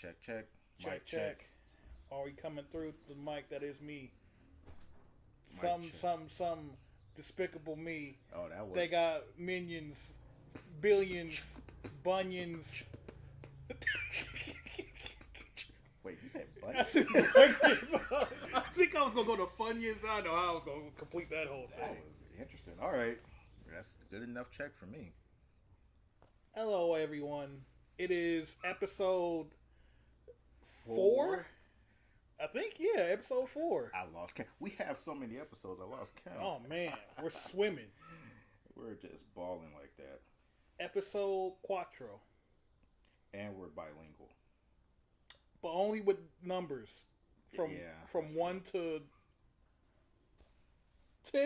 Check, check. Check, check. Are we coming through the mic? That is me. Mic check. Some despicable me. Oh, that was. They got minions, billions, bunions. Wait, you said I bunions? said bunions. I think I was gonna go to Funyuns. I know how I was gonna complete that whole thing. That was interesting. All right, that's a good enough check for me. Hello, everyone. It is episode 4. I think, yeah, episode 4. I lost count. We have so many episodes. I lost count. Oh man, we're swimming. We're just balling like that. Episode Quattro, And we're bilingual. but only with numbers from 1 to 10.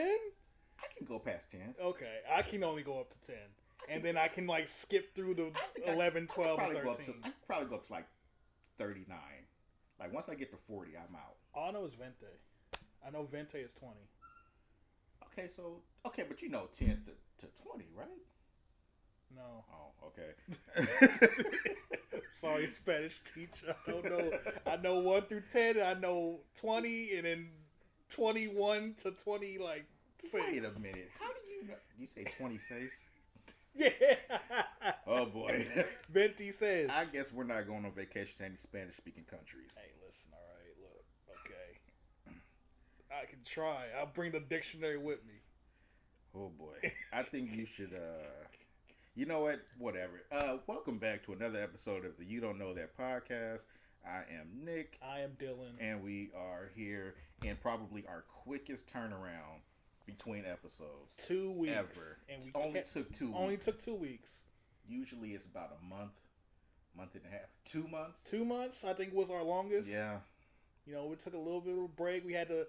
I can go past 10. Okay, I can only go up to 10, and then I can like skip through the 11, 12, and 13. I could probably go up to like 39. Like once I get to 40, I'm out. All I know is Vente. I know Vente is 20. Okay, but you know 10 to 20, right? No. Oh, okay. Sorry, Spanish teacher. I don't know. I know 1 through 10. I know 20, and then 21 to 20, like 6. Wait a minute. How do you know? You say 26? Yeah. Oh boy. Venti says. I guess we're not going on vacation to any Spanish-speaking countries. Hey, listen. All right, look. Okay. I can try. I'll bring the dictionary with me. Oh boy. I think you should. You know what? Whatever. Welcome back to another episode of the You Don't Know That podcast. I am Nick. I am Dillon. And we are here in probably our quickest turnaround between episodes. 2 weeks. Ever. And we only took 2 weeks. Only took 2 weeks. Usually it's about a month and a half. 2 months? 2 months, I think, was our longest. Yeah. You know, we took a little bit of a break. We had to,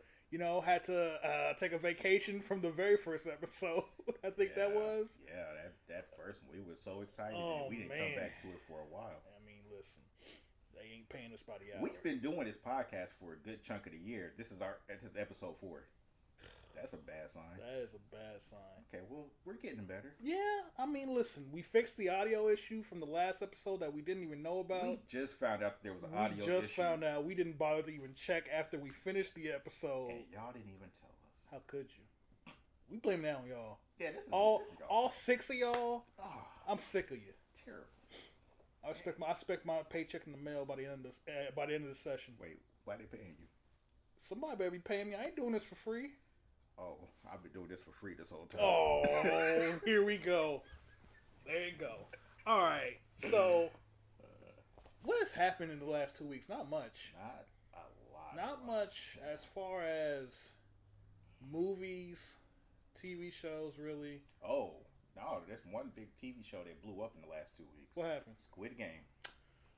take a vacation from the very first episode. I think that was. Yeah, that first one, we were so excited. Oh, we didn't come back to it for a while. I mean, listen, they ain't paying us by the hour. We've been doing this podcast for a good chunk of the year. This is episode 4. That's a bad sign. That is a bad sign. Okay, well, we're getting better. Yeah, I mean, listen, we fixed the audio issue from the last episode that we didn't even know about. We just found out that there was an audio issue. We just found out. We didn't bother to even check after we finished the episode. And y'all didn't even tell us. How could you? We blame that on y'all. Yeah, this is all 6 of y'all. Oh, I'm sick of you. Terrible. I expect my paycheck in the mail by the end of the session. Wait, why are they paying you? Somebody better be paying me. I ain't doing this for free. Oh, I've been doing this for free this whole time. Oh, here we go. There you go. All right. So, what has happened in the last 2 weeks? Not much. Not a lot. Not much as far as movies, TV shows, really. Oh, no, there's one big TV show that blew up in the last 2 weeks. What happened? Squid Game.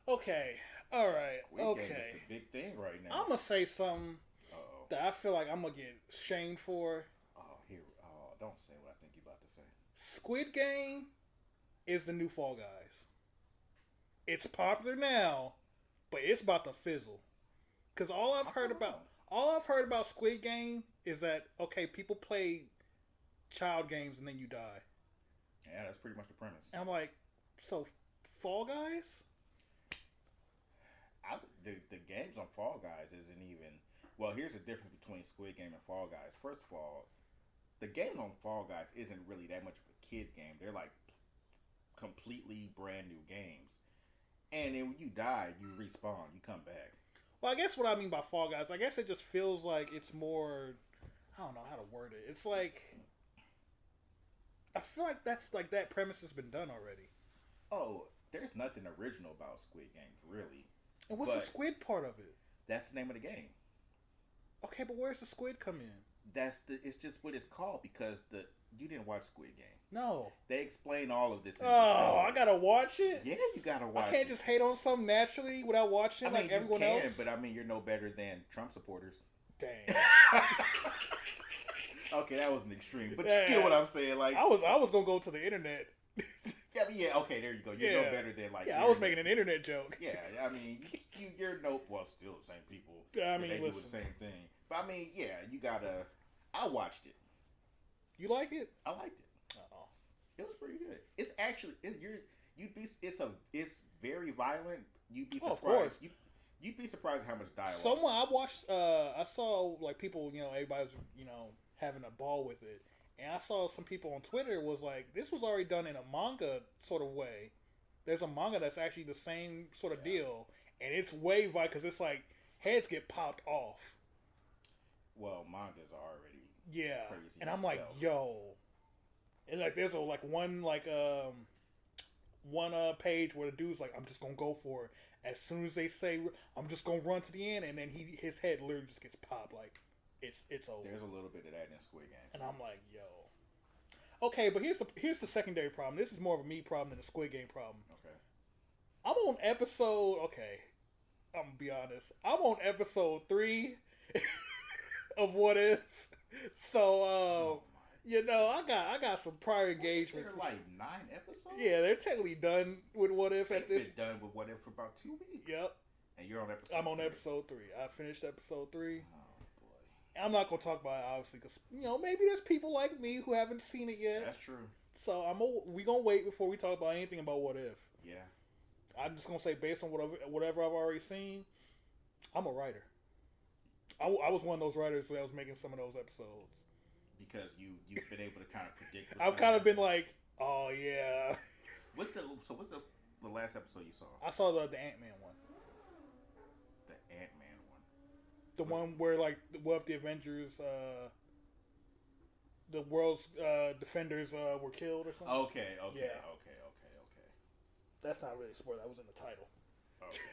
Okay. All right. Squid Game is the big thing right now. I'm going to say something Uh-oh. that I feel like I'm going to get shamed for. Don't say what I think you're about to say. Squid Game is the new Fall Guys. It's popular now, but it's about to fizzle. Because all I've heard about Squid Game is that, okay, people play child games and then you die. Yeah, that's pretty much the premise. And I'm like, so Fall Guys? The games on Fall Guys isn't even... Well, here's the difference between Squid Game and Fall Guys. First of all, the game on Fall Guys isn't really that much of a kid game. They're like completely brand new games. And then when you die, you respawn. You come back. Well, I guess what I mean by Fall Guys, I guess it just feels like it's more... I don't know how to word it. It's like... I feel like that premise has been done already. Oh, there's nothing original about Squid Games, really. And what's the squid part of it? That's the name of the game. Okay, but where's the squid come in? It's just what it's called because you didn't watch Squid Game. No. They explain all of this in the show. I gotta watch it? Yeah, you gotta watch it. I can't just hate on something naturally without watching it like everyone else. But I mean, you're no better than Trump supporters. Dang. Okay, that was an extreme. But you get what I'm saying. Like I was gonna go to the internet. Yeah, okay, there you go. You're no better than like... Yeah, I was making an internet joke. Yeah, I mean, you're still the same people. I mean, they do the same thing. But I mean, yeah, you gotta... I watched it. You like it? I liked it. Uh-oh. It was pretty good. It's actually... it's very violent. You'd be Oh, of surprised. course. You'd be surprised how much dialogue. Someone I watched, I saw like people, everybody's, having a ball with it, and I saw some people on Twitter was like, this was already done in a manga sort of way. There's a manga that's actually the same sort of deal, and it's way violent because it's like heads get popped off. Well, mangas are already crazy. And I'm like, yo, and like there's one page where the dude's like, I'm just gonna go for it. As soon as they say I'm just gonna run to the end, and then his head literally just gets popped. Like it's over. There's a little bit of that in Squid Game, and I'm like, yo. Okay, but here's the secondary problem. This is more of a me problem than a Squid Game problem. Okay. I'm on episode. Okay, I'm gonna be honest. I'm on episode 3 of What If. So I got some prior engagement. They're like 9 episodes. Yeah, they're technically done with What If at this. They've been done with What If for about 2 weeks. Yep. And you're on episode. I'm on 3. episode 3. I finished episode 3. Oh boy. I'm not gonna talk about it obviously because maybe there's people like me who haven't seen it yet. That's true. So we gonna wait before we talk about anything about What If. Yeah. I'm just gonna say based on whatever I've already seen, I'm a writer. I was one of those writers that was making some of those episodes. Because you've been able to kind of predict. I've kind of been like, oh yeah. What's the last episode you saw? I saw the Ant-Man one. The Ant-Man one. The one where like what if the Avengers, the world's defenders were killed or something. Okay. That's not really a spoiler. That was in the title. Okay.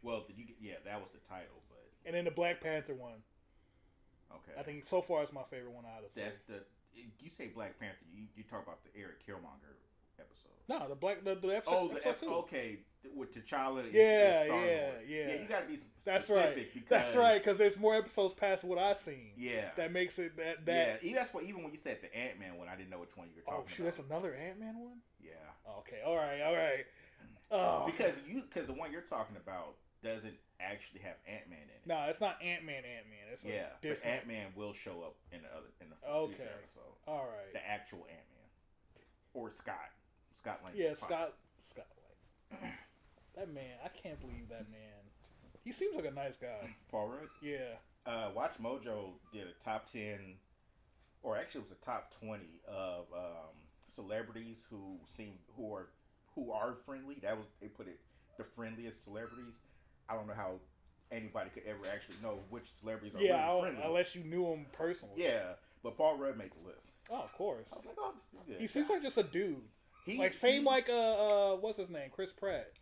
Well, did you get? Yeah, that was the title, but. And then the Black Panther one. Okay. I think so far it's my favorite one out of the 3. That's you say Black Panther, you talk about the Eric Killmonger episode. No, the episode. Okay, with T'Challa. Yeah. Yeah, you gotta be specific. That's right. Because, that's right, because there's more episodes past what I've seen. Yeah. That makes it that. Yeah, that's what. Even when you said the Ant-Man one, I didn't know which one you were talking about. Oh shoot, that's another Ant-Man one. Yeah. Okay. All right. Oh. Because the one you're talking about doesn't actually have Ant-Man in it. No, it's not Ant-Man. It's different. But Ant-Man will show up in the future episode. All right. The actual Ant-Man or Scott Lang. Yeah, Scott Lang. That man, I can't believe that man. He seems like a nice guy. Paul Rudd. Yeah. Watch Mojo did a top 10, or actually it was a top 20 of celebrities who are friendly. They put it the friendliest celebrities. I don't know how anybody could ever actually know which celebrities are really friendly. Unless you knew them personally. Yeah, but Paul Rudd made the list. Oh, of course. I was like, oh, good. He seems like just a dude. What's his name? Chris Pratt.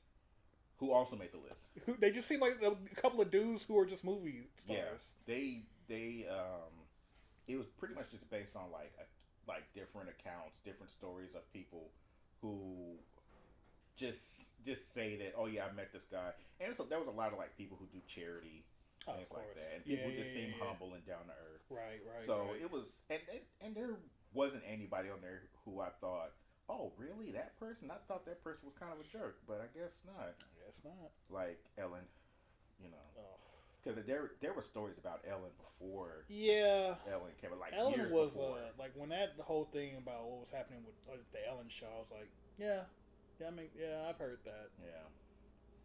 Who also made the list. They just seem like a couple of dudes who are just movie stars. Yeah, it was pretty much just based on like different accounts, different stories of people who just say that, oh yeah, I met this guy, and so there was a lot of like people who do charity, things like that, and people who just seem humble and down to earth. Right. So it was, and there wasn't anybody on there who I thought, oh really, that person? I thought that person was kind of a jerk, but I guess not. Like Ellen, because there were stories about Ellen before. Yeah, Ellen came like Ellen years was before. like when that whole thing about what was happening with the Ellen show, I was like, I've heard that.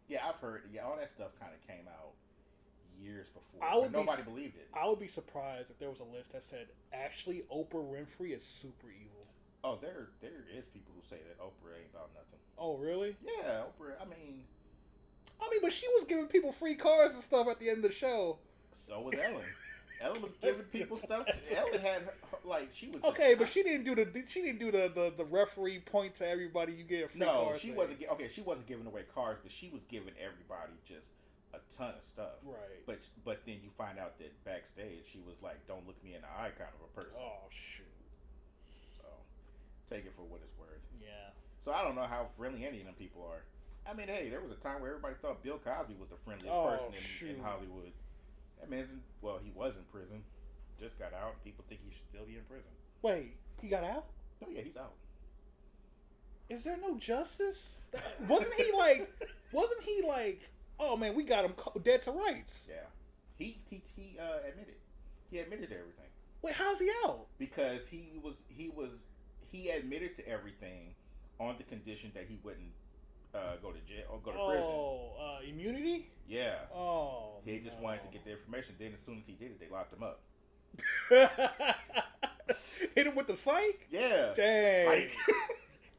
Yeah, I've heard. Yeah, all that stuff kind of came out years before. But nobody believed it. I would be surprised if there was a list that said actually Oprah Winfrey is super evil. Oh, there is people who say that Oprah ain't about nothing. Oh, really? Yeah, Oprah. I mean, but she was giving people free cars and stuff at the end of the show. So was Ellen. Ellen was giving people stuff. Ellen had she was okay, but she didn't do the referee point to everybody you get a free car. No, she wasn't. Okay, she wasn't giving away cars, but she was giving everybody just a ton of stuff. Right. But then you find out that backstage she was like, "Don't look me in the eye," kind of a person. Oh shoot. So take it for what it's worth. Yeah. So I don't know how friendly any of them people are. I mean, hey, there was a time where everybody thought Bill Cosby was the friendliest person in Hollywood. That man, he was in prison. Just got out. People think he should still be in prison. Wait, he got out? Oh yeah, he's out. Is there no justice? Wasn't he like, oh man, we got him dead to rights? Yeah. He admitted. He admitted to everything. Wait, how's he out? Because he admitted to everything on the condition that he wouldn't go to jail or go to prison. Immunity? Yeah. Oh, He just wanted to get the information. Then as soon as he did it, they locked him up. Hit him with the psych? Yeah. Dang. Psych.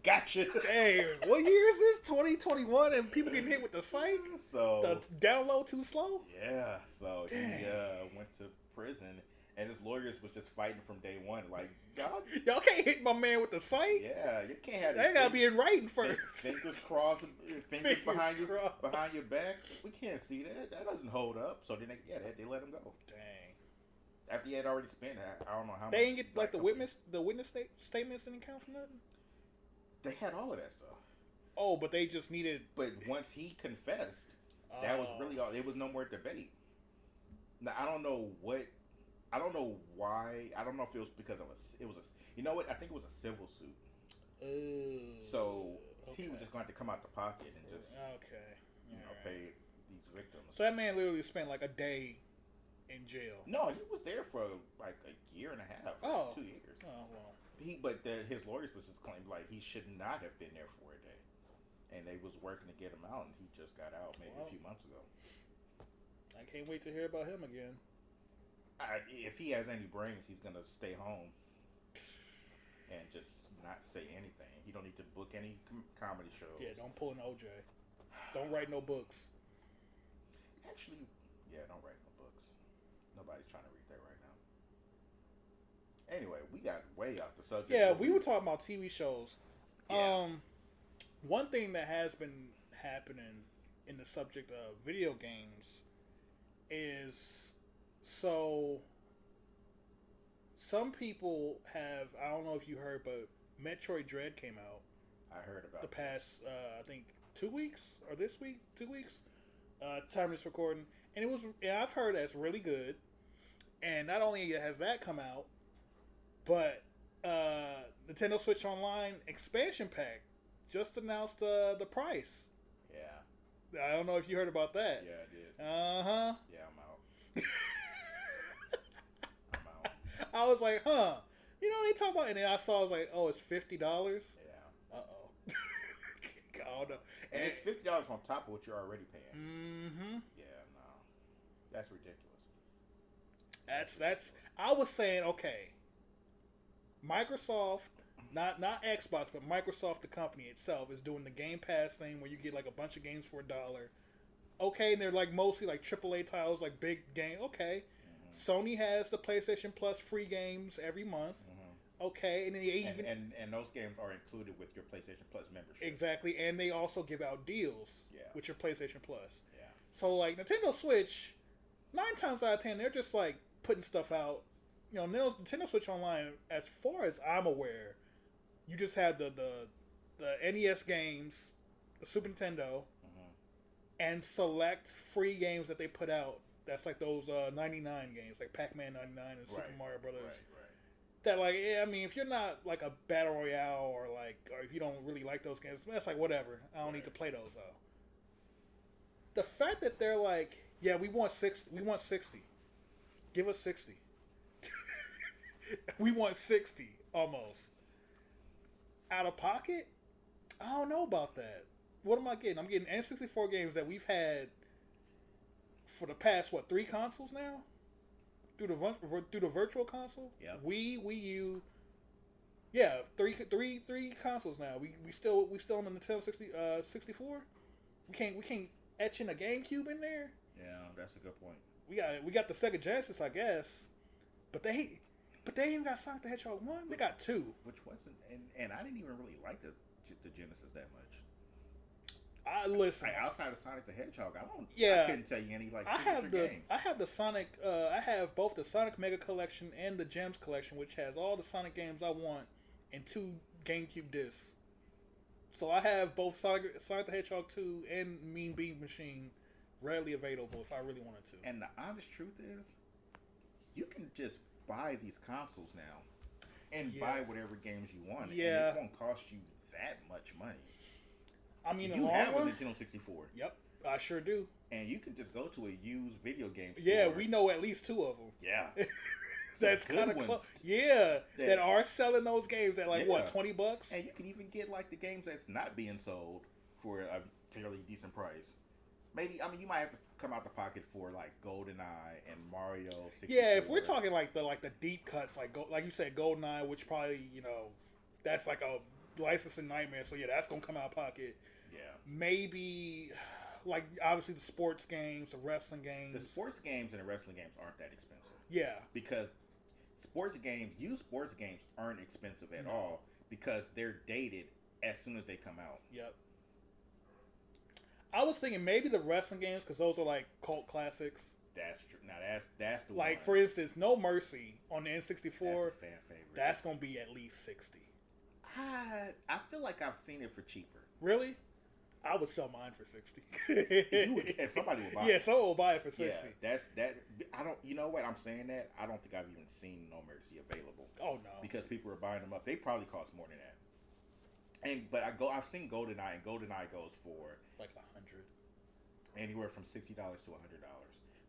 Gotcha. Dang. What year is this? 2021 and people getting hit with the psych? So the download too slow? Yeah. So Dang. he went to prison, and his lawyers was just fighting from day one. Like, y'all can't hit my man with the psych. Yeah, you can't have. They gotta be in writing first. Fingers crossed, fingers behind your back. We can't see that. That doesn't hold up. So then they let him go. Dang. After he had already spent, I don't know how much. They didn't get like the witness statements didn't count for nothing. They had all of that stuff. Oh, but they just needed. But once he confessed, that was really all. There was no more debate. Now I don't know why. I don't know if it was because it was a. You know what? I think it was a civil suit. So he was just going to come out the pocket and just pay these victims. So that man literally spent like a day in jail. No, he was there for like a year and a half. 2 years. Oh well. His lawyers was just claimed like he should not have been there for a day, and they was working to get him out, and he just got out maybe a few months ago. I can't wait to hear about him again. If he has any brains, he's gonna stay home and just not say anything. He don't need to book any comedy shows. Yeah, don't pull an OJ. Don't write no books. Actually, yeah, don't write no books. Nobody's trying to read that right now. Anyway, we got way off the subject. Yeah, we were talking about TV shows. Yeah. One thing that has been happening in the subject of video games is some people have, I don't know if you heard, but Metroid Dread came out. I heard about the past, I think 2 weeks or this week, 2 weeks. Time is recording, and I've heard that's really good. And not only has that come out, but Nintendo Switch Online expansion pack just announced the price. Yeah. I don't know if you heard about that. Yeah, I did. Uh-huh. Yeah, I'm out. I'm out. I was like, huh. You know, they talk about, and then I saw, I was like, oh, it's $50? Yeah. Uh-oh. Oh, no. And it's $50 on top of what you're already paying. Mm-hmm. Yeah, no. That's ridiculous. That's I was saying, okay, Microsoft, not Xbox, but Microsoft, the company itself, is doing the Game Pass thing where you get like a bunch of games for $1. Okay, and they're like mostly like AAA titles, like big game. Okay, Sony has the PlayStation Plus free games every month. Okay, and they even and those games are included with your PlayStation Plus membership. Exactly, and they also give out deals Yeah. with your PlayStation Plus. Yeah. So like Nintendo Switch, 9 times out of 10, they're just like putting stuff out. You know, Nintendo Switch Online, as far as I'm aware, you just have the NES games, the Super Nintendo, and select free games that they put out. That's like those 99 games, like Pac-Man 99 and Super Mario Brothers. Right. That like, I mean, if you're not like a battle royale or if you don't really like those games, that's like whatever. I don't need to play those though. The fact that they're like, yeah, we want 60. Give us 60. We want 60 almost. Out of pocket? I don't know about that. What am I getting? I'm getting N64 games that we've had for the past 3 consoles now? Through the virtual console? Yeah. Wii U. Yeah, three consoles now. We still on the Nintendo 64? We can't etch in a GameCube in there? Yeah, that's a good point. We got the Sega Genesis, I guess. But they ain't got Sonic the Hedgehog 1. They got 2. Which wasn't, and I didn't even really like the Genesis that much. Listen. Like, outside of Sonic the Hedgehog, Yeah. I couldn't tell you any I have games. I have the Sonic. I have both the Sonic Mega Collection and the Gems Collection, which has all the Sonic games I want in 2 GameCube discs. So I have both Sonic the Hedgehog 2 and Mean Bean Machine readily available if I really wanted to. And the honest truth is, you can just buy these consoles now and buy whatever games you want. Yeah. And it won't cost you that much money. I mean, you have a Nintendo 64. Yep, I sure do. And you can just go to a used video game store. Yeah, we know at least 2 of them. Yeah. That's kind of close. Yeah, that are selling those games at like what, $20? And you can even get like the games that's not being sold for a fairly decent price. Maybe I mean you might have to come out the pocket for like GoldenEye and Mario 64. Yeah, if we're talking like the deep cuts, like you said, GoldenEye, which probably that's like a licensing nightmare. So yeah, that's gonna come out of pocket. Yeah. Maybe like obviously the sports games, the wrestling games. The sports games and the wrestling games aren't that expensive. Yeah. Because used sports games aren't expensive at all because they're dated as soon as they come out. Yep. I was thinking maybe the wrestling games because those are like cult classics. That's true. Now that's the like one. For instance, No Mercy on the N64. That's a fan favorite. That's gonna be at least $60. I feel like I've seen it for cheaper. Really? I would sell mine for $60. If somebody would buy it. Yeah, someone will buy it for $60. Yeah, that. I don't. You know what? I'm saying that. I don't think I've even seen No Mercy available. Oh no. Because people are buying them up. They probably cost more than that. I've seen GoldenEye, and GoldenEye goes for like $100, anywhere from $60 to $100.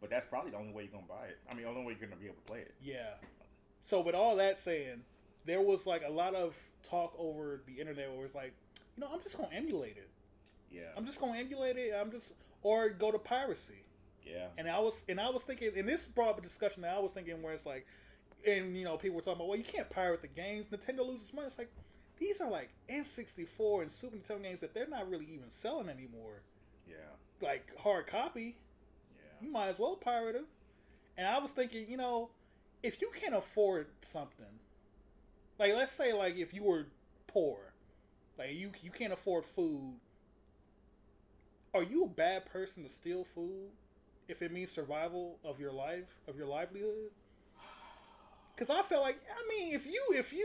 But that's probably the only way you're gonna buy it. I mean, the only way you're gonna be able to play it. Yeah. So with all that saying, there was like a lot of talk over the internet where it's like, I'm just gonna emulate it. Yeah. I'm just gonna emulate it. Or go to piracy. Yeah. And I was thinking, and this brought up a discussion that I was thinking where it's like, and people were talking about, well, you can't pirate the games. Nintendo loses money. It's like, these are like N64 and Super Nintendo games that they're not really even selling anymore. Yeah. Like hard copy. Yeah. You might as well pirate them. And I was thinking, if you can't afford something, like let's say like if you were poor, like you can't afford food, are you a bad person to steal food if it means survival of your life, of your livelihood? Because I feel like, if you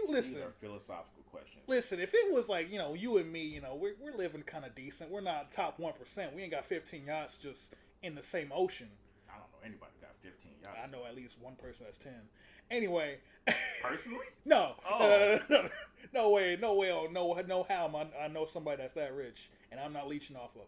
listen, these are philosophical questions. Listen, if it was like you and me, we're living kind of decent. We're not top 1%. We ain't got 15 yachts just in the same ocean. I don't know anybody got 15 yachts. I know at least one person that's 10. Anyway. Personally? No. Oh. No way. No how. I know somebody that's that rich, and I'm not leeching off of them.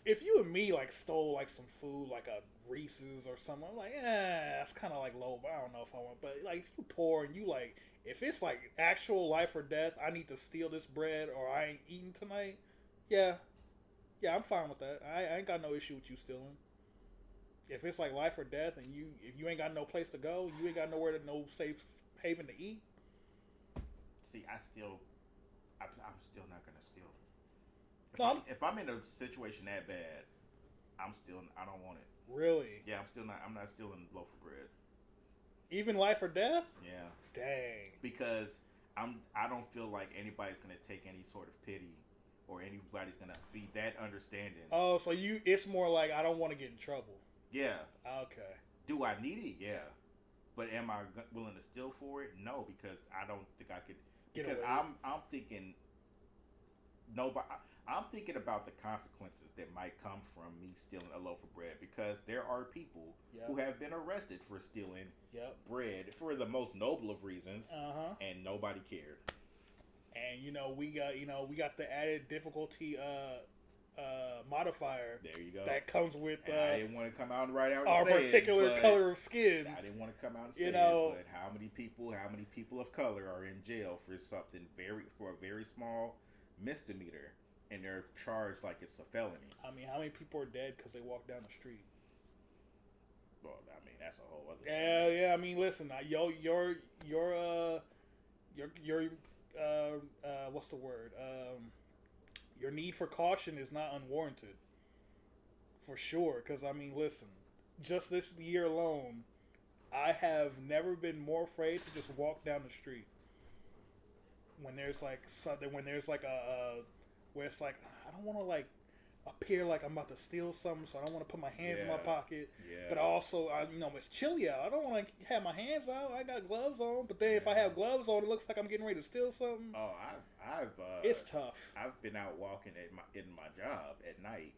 If you and me like stole like some food, like a Reese's or something, I'm like, that's kind of like low, but I don't know if I want. But like, if you poor and you like, if it's like actual life or death, I need to steal this bread or I ain't eating tonight. Yeah, I'm fine with that. I ain't got no issue with you stealing. If it's like life or death, and if you ain't got no place to go, you ain't got no safe haven to eat. See, I'm still not gonna steal. If I'm in a situation that bad, I don't want it. Really? Yeah, I'm not stealing a loaf of bread. Even life or death? Yeah. Dang. Because I don't feel like anybody's gonna take any sort of pity, or anybody's gonna be that understanding. Oh, so it's more like I don't want to get in trouble. Yeah. Okay. Do I need it? Yeah. But am I willing to steal for it? No, because I don't think I could. Because I'm thinking. Nobody. I'm thinking about the consequences that might come from me stealing a loaf of bread, because there are people who have been arrested for stealing bread for the most noble of reasons, and nobody cared. And we got the added difficulty modifier. There you go. That comes with I didn't want to come out and write out our particular color of skin. I didn't want to come out and say it, but how many people of color are in jail for something for a very small misdemeanor, and they're charged like it's a felony? I mean, how many people are dead because they walk down the street? Well, I mean, that's a whole other thing. Yeah. I mean, listen, your what's the word? Your need for caution is not unwarranted, for sure. Because I mean, listen, just this year alone, I have never been more afraid to just walk down the street when there's like something, where it's like I don't want to like appear like I'm about to steal something, so I don't want to put my hands in my pocket. Yeah. But also, it's chilly out. I don't want to have my hands out. I got gloves on, but then if I have gloves on, it looks like I'm getting ready to steal something. Oh, it's tough. I've been out walking in my job at night,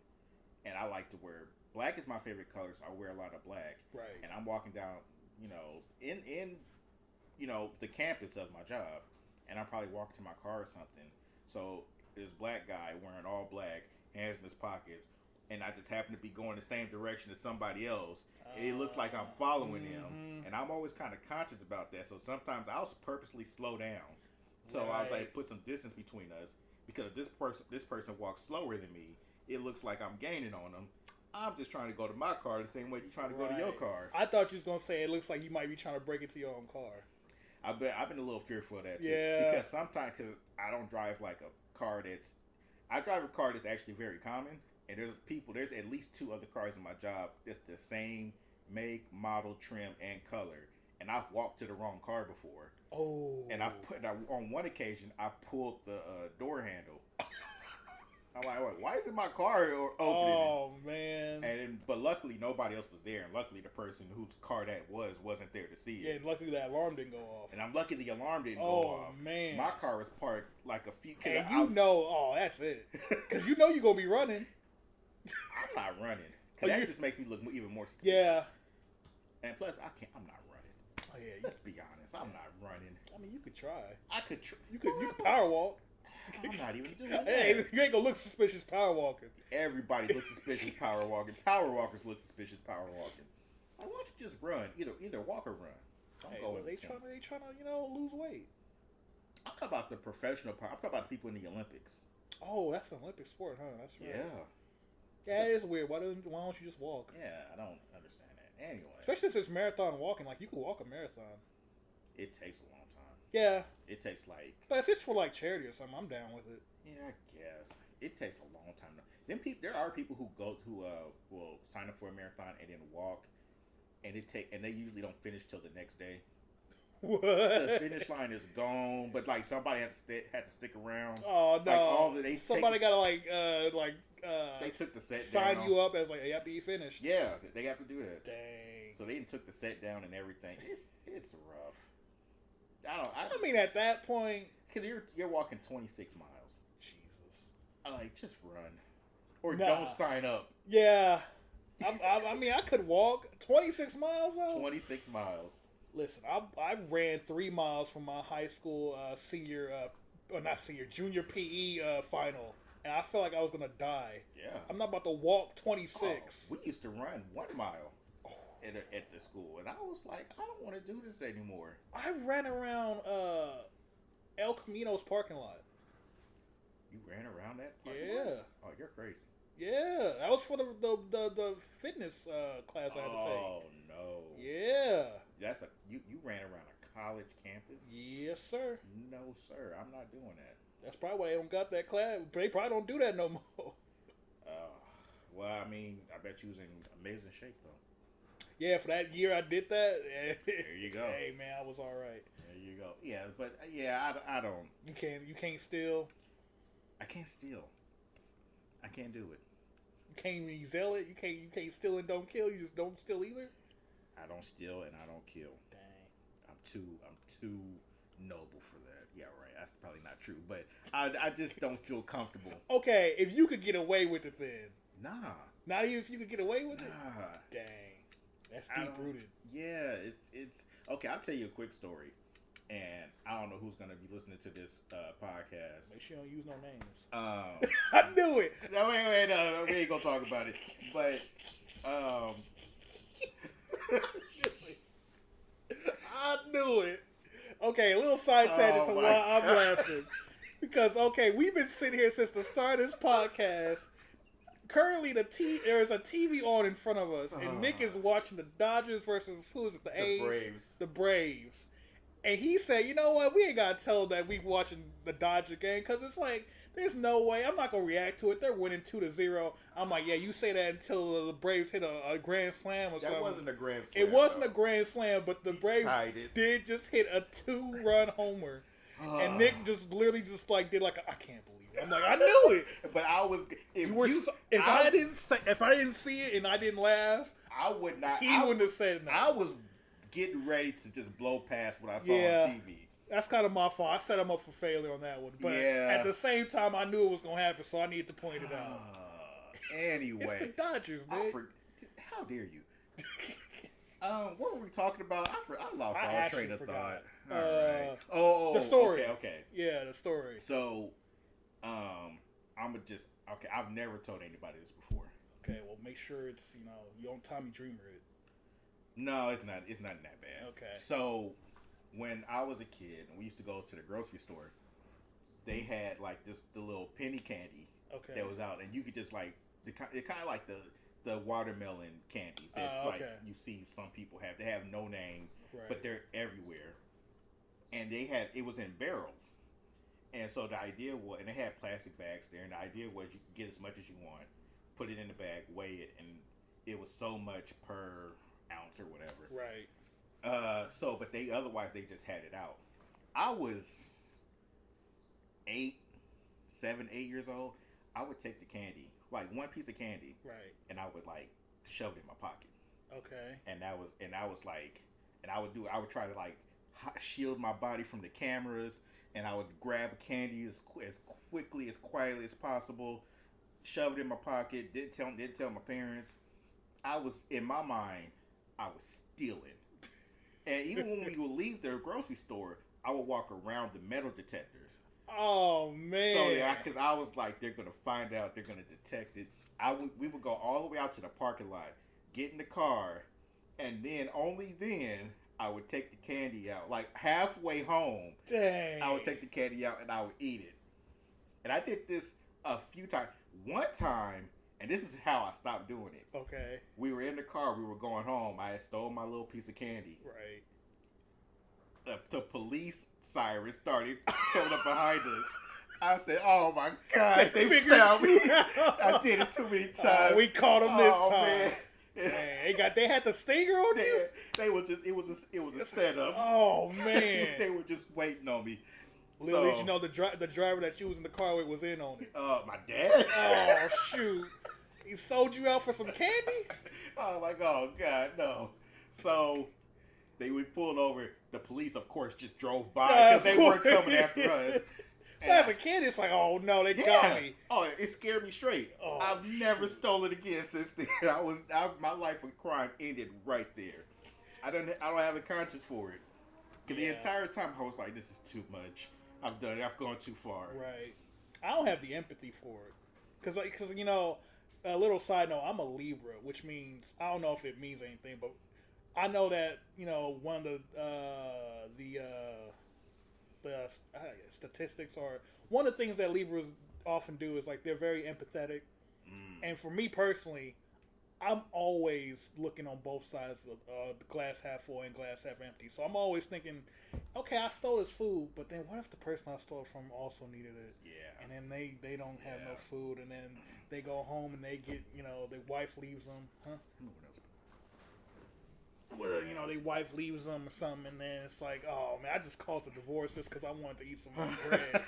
and I like to wear black is my favorite color, so I wear a lot of black. Right. And I'm walking down, in the campus of my job, and I'm probably walking to my car or something. So this black guy wearing all black, hands in his pockets, and I just happen to be going the same direction as somebody else. It looks like I'm following him, and I'm always kind of conscious about that. So sometimes I'll purposely slow down So I was like, put some distance between us because if this person walks slower than me, it looks like I'm gaining on them. I'm just trying to go to my car the same way you're trying to go to your car. I thought you was gonna say it looks like you might be trying to break into your own car. I've been a little fearful of that too. Yeah. Because sometimes, I don't drive like a car I drive a car that's actually very common, and there's at least 2 other cars in my job that's the same make, model, trim, and color. And I've walked to the wrong car before. Oh. And on one occasion, I pulled the door handle. I'm like, why isn't my car opening? Oh, man. But luckily, nobody else was there. And luckily, the person whose car that wasn't there to see it. Yeah, and luckily that alarm didn't go off. And I'm lucky the alarm didn't go off. Oh, man. My car was parked like a few... And that's it. Because you know you're going to be running. I'm not running. Because that just makes me look even more suspicious. Yeah. And plus, I'm not running. Oh, yeah. Let's be honest. I'm not running. I mean, you could try. You could power walk. I'm not even doing that. Hey, you ain't gonna look suspicious power walking. Everybody looks suspicious power walking. Power walkers look suspicious power walking. Why don't you just run? Either walk or run. Don't go. They trying to lose weight. I'm talking about the professional power. I'm talking about the people in the Olympics. Oh, that's an Olympic sport, huh? That's right. Yeah. Yeah, it is weird. Why don't you just walk? Yeah, I don't understand that. Anyway. Especially since it's marathon walking. Like, you could walk a marathon. It takes a long time. Yeah. It takes But if it's for like charity or something, I'm down with it. Yeah, I guess. It takes a long time. There are people who will sign up for a marathon and then walk, and they usually don't finish till the next day. What? The finish line is gone, but like somebody had to stick around. Oh no! Like, somebody gotta they took the set sign down. You up as like, hey, be finished. Yeah, they have to do that. Dang. So they took the set down and everything. It's rough. I mean, at that point, because you're walking 26 miles. Jesus. I just run, or Nah. don't sign up. Yeah. I mean, I could walk 26 miles though. 26 miles. Listen, I ran 3 miles from my high school junior PE final, and I felt like I was gonna die. Yeah. I'm not about to walk 26. We used to run 1 mile at the school, and I was like, I don't want to do this anymore. I ran around El Camino's parking lot. You ran around that? Yeah. Lot? Oh, you're crazy. Yeah, that was for the fitness class I had to take. Oh no. Yeah. You ran around a college campus? Yes, sir. No, sir. I'm not doing that. That's probably why they don't got that class. They probably don't do that no more. Well, I mean, I bet you was in amazing shape though. Yeah, for that year I did that. There you go. Hey man, I was all right. There you go. Yeah, but yeah, I don't. You can't steal. I can't steal. I can't do it. You can't even zeal it. You can't steal and don't kill. You just don't steal either. I don't steal and I don't kill. Dang. I'm too noble for that. Yeah, right. That's probably not true, but I just don't feel comfortable. Okay, if you could get away with it, then. Nah. Not even if you could get away with it. Nah. Dang. That's deep rooted. Yeah, it's okay. I'll tell you a quick story, and I don't know who's gonna be listening to this podcast. Make sure you don't use no names. I knew it. No, wait, no, we ain't gonna talk about it. But I knew it. Okay, a little side tangent to why I'm laughing. Because we've been sitting here since the start of this podcast. Currently, there is a TV on in front of us, and Nick is watching the Dodgers versus who is it? The A's, Braves. The Braves. And he said, "You know what? We ain't gotta tell them that we watching the Dodger game because it's like there's no way I'm not gonna react to it. They're winning 2-0. I'm like, yeah, you say that until the Braves hit a grand slam or something. That wasn't a grand slam. It wasn't a grand slam, but the Braves did just hit a 2-run homer, and Nick just literally just like did like I can't believe. I'm like, I knew it. But I was. If I didn't see it and I didn't laugh, I would not. He wouldn't have said nothing. I was getting ready to just blow past what I saw on TV. That's kind of my fault. I set him up for failure on that one. But at the same time, I knew it was going to happen, so I needed to point it out. Anyway. It's the Dodgers, dude. How dare you? What were we talking about? I lost all train of thought. All right. The story. Okay. Yeah, the story. So, I've never told anybody this before. Okay, well, make sure it's, you don't Tommy Dreamer it. No, it's not. It's not that bad. Okay. So, when I was a kid and we used to go to the grocery store, they had like the little penny candy that was out, and you could just like it kind of like the watermelon candies that like you see some people have. They have no name, but they're everywhere, and it was in barrels, and so the idea was, and they had plastic bags there, and the idea was you could get as much as you want, put it in the bag, weigh it, and it was so much per ounce or whatever. Right. But they just had it out. I was 7, 8 years old. I would take the candy, like one piece of candy, right, and I would like shove it in my pocket. Okay. And I would try to like shield my body from the cameras, and I would grab a candy as quickly, as quietly as possible, shove it in my pocket. Didn't tell my parents. I was, in my mind, I was stealing. And even when we would leave the grocery store, I would walk around the metal detectors. Oh man! So because I was like, they're gonna find out, they're gonna detect it. We would go all the way out to the parking lot, get in the car, and then only then I would take the candy out. Like halfway home, dang, I would take the candy out and I would eat it. And I did this a few times. One time, and this is how I stopped doing it. Okay. We were in the car. We were going home. I had stole my little piece of candy. Right. The police siren started coming up behind us. I said, "Oh my God, they found me! I did it too many times. We caught them this time. Man. Dang, they had the stinger on you. They were just it was a setup. Oh man, they were just waiting on me. Little did you know the driver that you was in the car with was in on it. My dad. Oh shoot, he sold you out for some candy. I was like, oh God, no. So we pulled over. The police, of course, just drove by because they weren't coming after us. As a kid, it's like, oh no, they got me. Oh, it scared me straight. Oh, I've never stolen again since then. My life with crime ended right there. I don't have a conscience for it. Because the entire time I was like, this is too much. I've done it. I've gone too far. Right. I don't have the empathy for it. Because you know, a little side note, I'm a Libra, which means, I don't know if it means anything, but I know that, you know, one of the statistics, or one of the things that Libras often do is like they're very empathetic. And for me personally, I'm always looking on both sides of the glass half full and glass half empty. So I'm always thinking, okay, I stole this food, but then what if the person I stole it from also needed it? Yeah. And then they don't have no food, and then they go home and they get, you know, their wife leaves them. Well, you know, their wife leaves them or something, and then it's like, oh man, I just caused a divorce just because I wanted to eat some bread.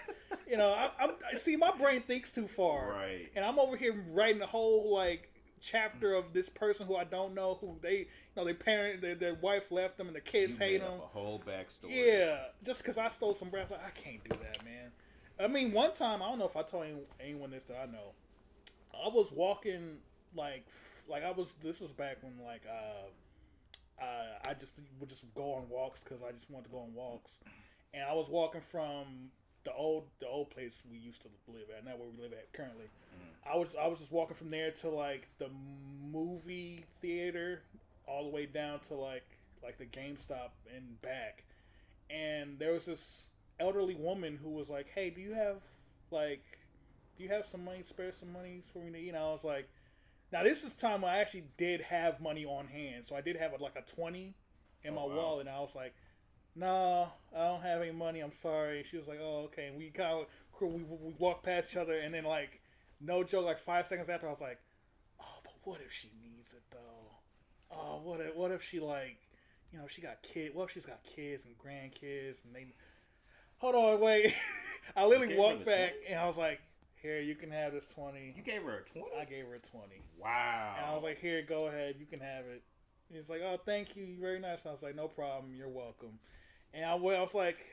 You know, I see, my brain thinks too far, right? And I'm over here writing a whole like chapter of this person who I don't know, who their parent, their wife left them, and the kids hate them. A whole backstory. Yeah, just because I stole some bread, I was like, I can't do that, man. I mean, one time, I don't know if I told anyone this that I know. I was walking this was back when like I just would just go on walks because I just wanted to go on walks, and I was walking from the old place we used to live at, not where we live at currently. I was just walking from there to like the movie theater, all the way down to like the GameStop and back, and there was this elderly woman who was like, "Hey, do you have some money, spare some money for me to eat?" And I was like, now this is time when I actually did have money on hand, so I did have like a 20 in my wallet, and I was like, "No, I don't have any money. I'm sorry." She was like, "Oh, okay." And we kind of we walked past each other, and then like, no joke, like 5 seconds after, I was like, "Oh, but what if she needs it though? Oh, what if she like, you know, she got kids? What if she's got kids and grandkids and they?" Hold on, wait. I literally walked back, and I was like, "Here, you can have this 20. You gave her a 20? I gave her a 20. Wow. And I was like, "Here, go ahead. You can have it." He's like, "Oh, thank you. You're very nice." And I was like, "No problem. You're welcome." And I was like,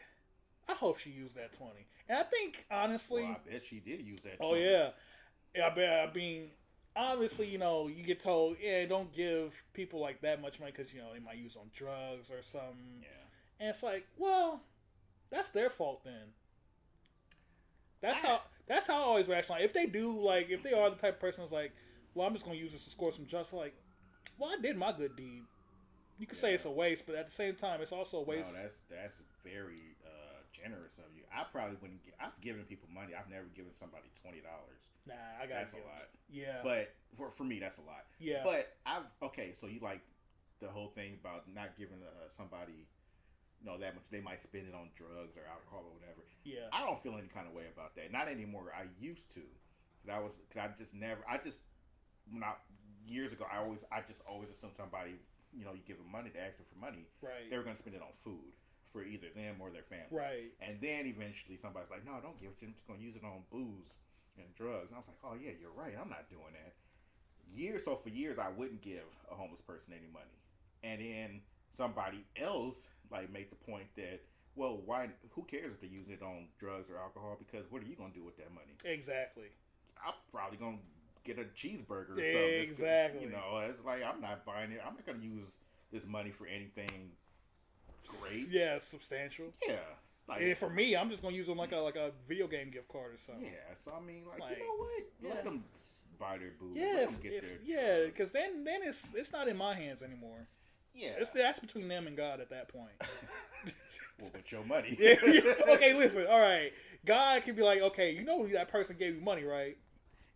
I hope she used that 20. And I think, honestly... Well, I bet she did use that 20. Oh, yeah. I mean, obviously, you know, you get told, yeah, don't give people like that much money because, you know, they might use it on drugs or something. Yeah. And it's like, well, that's their fault then. That's how I always rationalize. If they do, like, if they are the type of person that's like, well, I'm just going to use this to score some justice, like, well, I did my good deed. You could say it's a waste, but at the same time, it's also a waste. No, that's very generous of you. I probably wouldn't. I've given people money. I've never given somebody $20. Nah, I got that's a lot. Yeah, but for me, that's a lot. Yeah, but so you like the whole thing about not giving somebody, that much. They might spend it on drugs or alcohol or whatever. Yeah, I don't feel any kind of way about that. Not anymore. I used to. Years ago, I just always assumed somebody, you give them money to ask them for money. Right. They were going to spend it on food for either them or their family. Right. And then eventually somebody's like, no, don't give it to them. I'm just going to use it on booze and drugs. And I was like, oh yeah, you're right. I'm not doing that. For years, I wouldn't give a homeless person any money. And then somebody else made the point that, well, why? Who cares if they're using it on drugs or alcohol? Because what are you going to do with that money? Exactly. I'm probably going to get a cheeseburger or something. Exactly. It's like, I'm not buying it. I'm not going to use this money for anything great. Yeah, substantial. Yeah. And for me, I'm just going to use them like a video game gift card or something. Yeah. So, I mean, you know what? Yeah. Let them buy their booze. Yeah. Let them get their because then it's not in my hands anymore. Yeah. That's between them and God at that point. Well, with your money. Yeah. Okay, listen. All right. God can be like, okay, that person gave you money, right?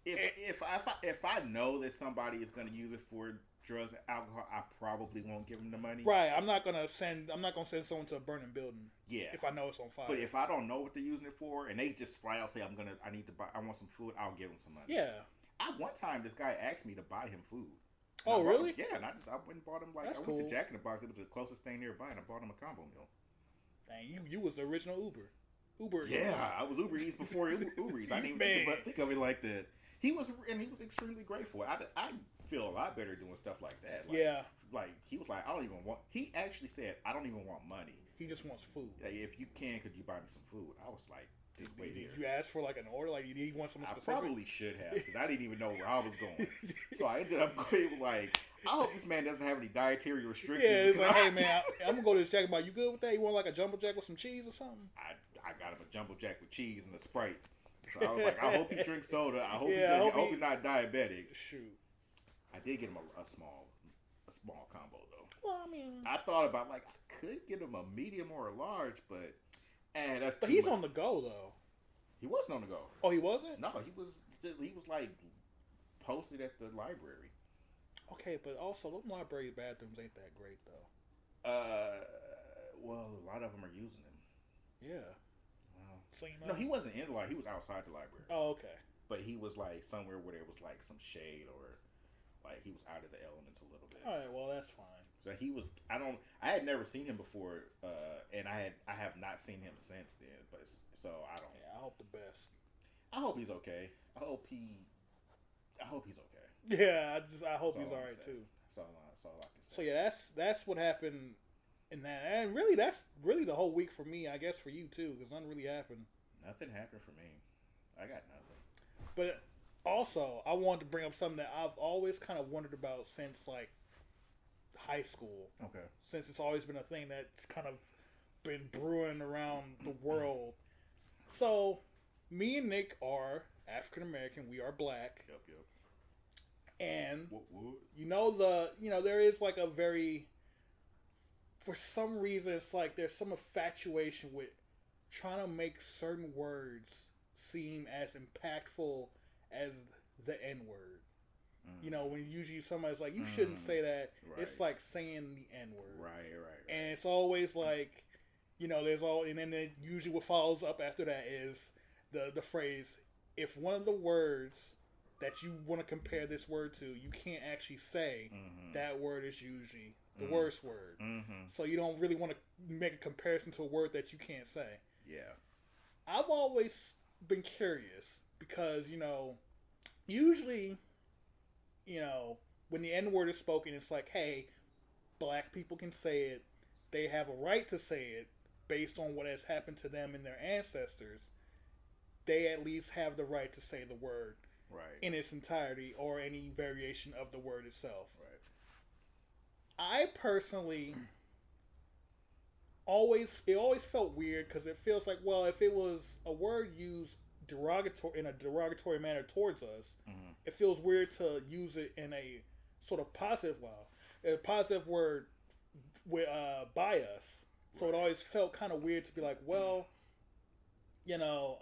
If I know that somebody is going to use it for drugs and alcohol, I probably won't give them the money. Right. I'm not gonna send someone to a burning building. Yeah. If I know it's on fire. But if I don't know what they're using it for, and they just flat out say I want some food, I'll give them some money. Yeah. One time this guy asked me to buy him food. Oh, really? Yeah, and I went and bought him That's I cool. went to Jack in the Box. It was the closest thing nearby, and I bought him a combo meal. Dang, you was the original Uber. Yeah, I was Uber Eats before Uber Eats. I didn't even think of it like that. He was extremely grateful. I feel a lot better doing stuff like that. He was like, I don't even want. He actually said, I don't even want money. He just wants food. If you can, could you buy me some food? I was like, just wait here. Did you ask for an order? Did he want something specific? I probably should have, because I didn't even know where I was going. So I ended up going I hope this man doesn't have any dietary restrictions. Yeah, it's like, hey man, I'm gonna go to this Jack in the Box. You good with that? You want a jumbo jack with some cheese or something? I got him a jumbo jack with cheese and a Sprite. So I was like, I hope he drinks soda. I hope he's not diabetic. Shoot. I did get him a small combo though. Well, I mean, I thought about I could get him a medium or a large, but that's. But he's on the go though. He wasn't on the go. Oh, he wasn't? No, he was posted at the library. Okay, but also those library bathrooms ain't that great though. Well, a lot of them are using them. Yeah. So, No, he wasn't in the library. He was outside the library. Oh, okay. But he was somewhere where there was some shade, or he was out of the elements a little bit. All right, well that's fine. So he was. I had never seen him before, and I have not seen him since then. But so I don't. Yeah, I hope the best. I hope he's okay. I hope he's okay. Yeah, I hope he's all right too. That's all I can say. So yeah, that's what happened. And really, that's really the whole week for me. I guess for you too, because nothing really happened. Nothing happened for me. I got nothing. But also, I wanted to bring up something that I've always kind of wondered about since high school. Okay. Since it's always been a thing that's kind of been brewing around the world. So, me and Nick are African American. We are black. Yep. And what? there is a very. For some reason, it's there's some infatuation with trying to make certain words seem as impactful as the N-word. When usually somebody's like, you shouldn't say that. Right. It's like saying the N-word. Right. And it's always there's and then usually what follows up after that is the phrase, if one of the words that you want to compare this word to, you can't actually say, that word is usually the worst word. So you don't really want to make a comparison to a word that you can't say. Yeah. I've always been curious because, usually, when the N-word is spoken, it's like, hey, black people can say it. They have a right to say it based on what has happened to them and their ancestors. They at least have the right to say the word in its entirety or any variation of the word itself. Right. I personally it always felt weird because it feels like, well, if it was a word used in a derogatory manner towards us, it feels weird to use it in a sort of positive a positive word by us. So it always felt kind of weird to be like, well, you know,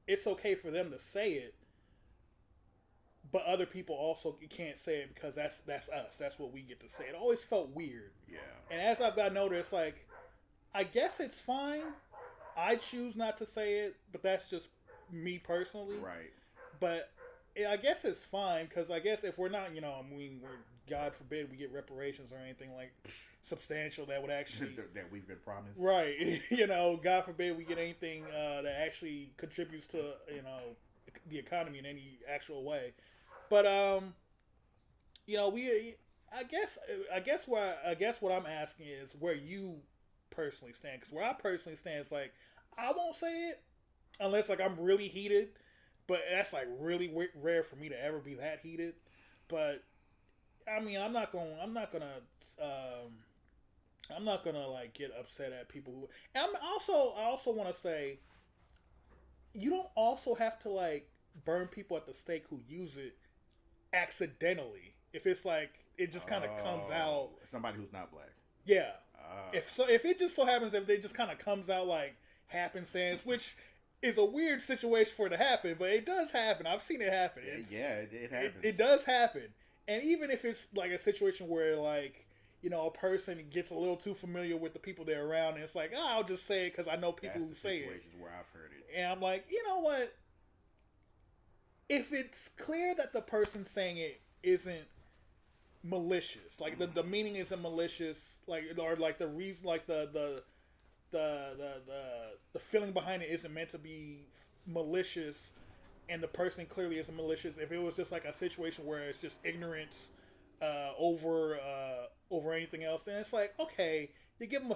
it's okay for them to say it, but other people also can't say it because that's us. That's what we get to say. It always felt weird. Yeah. And as I've got older, it's like, I guess it's fine. I choose not to say it, but that's just me personally. Right. But I guess it's fine because I guess if we're not, you know, I mean, God forbid we get reparations or anything like substantial that would actually that we've been promised. Right. You know, God forbid we get anything that actually contributes to, you know, the economy in any actual way. But you know, I guess what I'm asking is where you personally stand, because where I personally stand is like, I won't say it unless like I'm really heated, but that's like really rare for me to ever be that heated. But I mean, I'm not gonna like get upset at people who. And I also want to say, you don't also have to like burn people at the stake who use it accidentally. If it's like it just kind of comes out. Somebody who's not black. Yeah. If it just so happens if they just kind of comes out like happenstance, which is a weird situation for it to happen, but it does happen. I've seen it happen. It happens. It does happen. And even if it's like a situation where like, you know, a person gets a little too familiar with the people they're around, and it's like, oh, I'll just say it because I know people who say it. Situations where I've heard it. And I'm like, you know what? If it's clear that the person saying it isn't malicious, like the meaning isn't malicious, like or like the reason, like the feeling behind it isn't meant to be malicious, and the person clearly isn't malicious. If it was just like a situation where it's just ignorance over anything else, then it's like, okay, you give them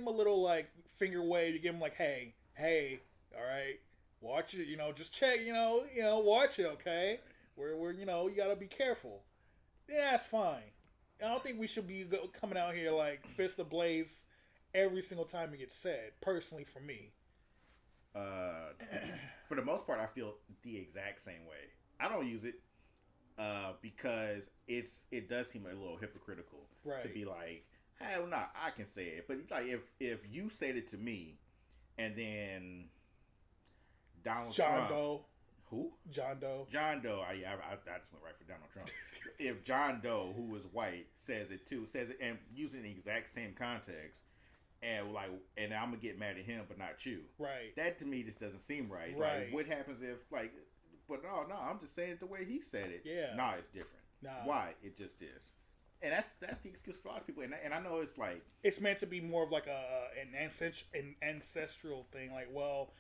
a little like finger wave. You give them like, hey, all right, watch it. You know, just check. You know, watch it. Okay, we're you know, you gotta be careful. Yeah, that's fine. I don't think we should be coming out here like fist ablaze every single time it gets said. Personally, for me. For the most part, I feel the exact same way. I don't use it because it does seem a little hypocritical to be like, hell no, I can say it. But like if you said it to me, and then Donald Trump, Doe. Who? John Doe. John Doe. I just went right for Donald Trump. If John Doe, who is white, says it and using the exact same context. And I'm gonna get mad at him, but not you. Right. That to me just doesn't seem right. Right. Like, what happens if But no, I'm just saying it the way he said it. Yeah. Nah, it's different. Nah. Why? It just is. And that's the excuse for a lot of people. And I know it's like it's meant to be more of like an ancestral thing. Like, well,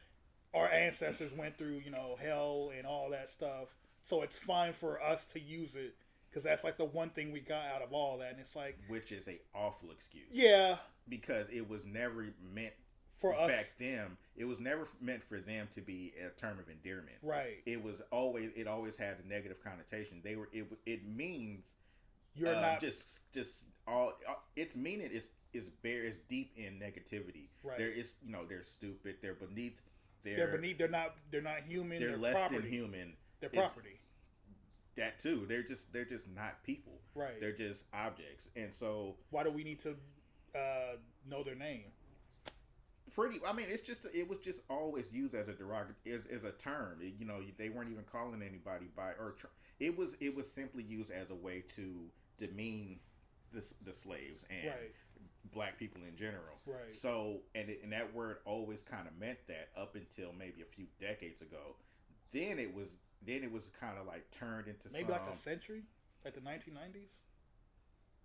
our ancestors went through, you know, hell and all that stuff, so it's fine for us to use it because that's like the one thing we got out of all that. And it's like, which is a awful excuse. Yeah. Because it was never meant for us back then. It was never meant for them to be a term of endearment. Right. It always had a negative connotation. It means you're not just all its meaning is deep in negativity. Right. There is, you know, they're stupid. They're beneath. They're not human. They're less property. than human. They're property. That too. They're just not people. Right. They're just objects. And so why do we need to know their name? I mean, it was just always used as a as a term. You know, they weren't even calling anybody by it was simply used as a way to demean the slaves and black people in general. Right. So and that word always kind of meant that up until maybe a few decades ago. Then it was kind of like turned into maybe like a century, like the 1990s.